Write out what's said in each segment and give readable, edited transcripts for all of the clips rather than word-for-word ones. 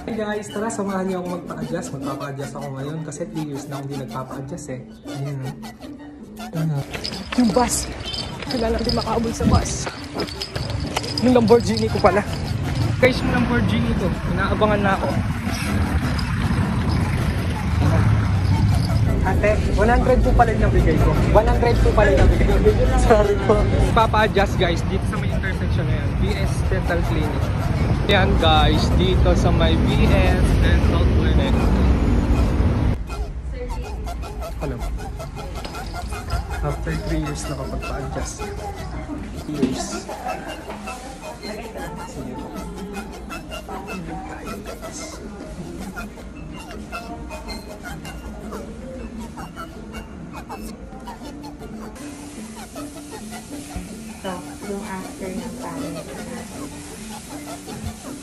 Hey guys, tara samahan niyo ako magpa-adjust. Magpapa-adjust ako ngayon kasi 3 years na akong hindi nagpapa-adjust eh. Ayun. Yung bus. Kailangan natin makaabol sa bus. Yung Lamborghini ko pala. Guys, yung Lamborghini ko. Inaabangan na ako. Ate, 100 po pala yung nabigay ko. 100 po pala yung nabigay ko. Sorry po. Papa-adjust guys dito sa may intersection na yan. BS Dental Clinic. Yan guys, dito sa may BS Dental Clinic. Alam. After 3 years nakapagpa-adjust. 3 years. Sige po. So, yung after ng parang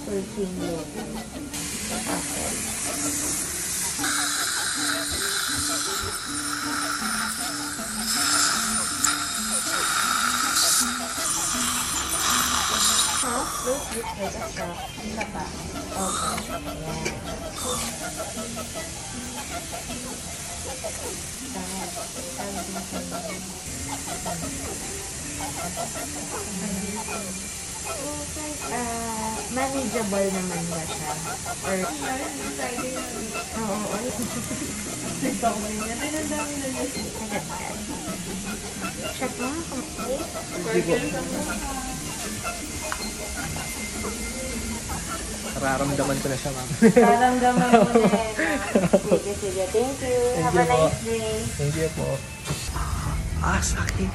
working load. Okay. Wait, wait, isa pa. Okay. Manageable naman ba siya? Or... Oo. Check mo kung... Nararamdaman ko na siya, ma'am. Nararamdaman mo na. Sige, sige. Thank you. Have a nice day. Thank you po. Sakit.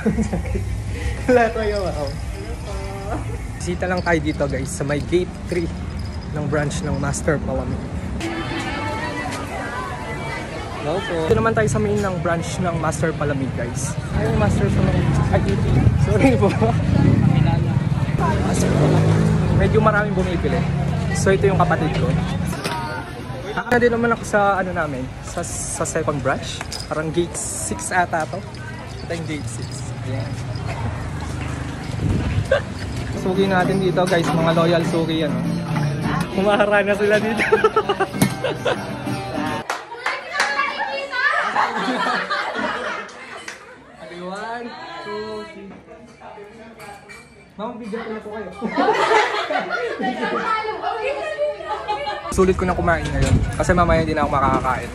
Sakit. Wala tayo, wow. Bisita lang tayo dito guys sa may gate 3 ng branch ng Master Palamig. Hello po. Ito naman tayo sa main ng branch ng Master Palamig guys. Ay, Master Palamig. Ay, sorry po. Master Palamig. Medyo maraming bumibili. So ito yung kapatid ko. Nakaka din naman ako sa ano namin, sa second branch. Parang gate 6 ata to. Ito yung gate 6. Ayan. Suki natin dito guys, mga loyal suki yan. Humahara na sila dito. One, two, three. Mama, bigyan ko na po kayo. Sulit ko na kumain ngayon kasi mamaya hindi na ako makakakain.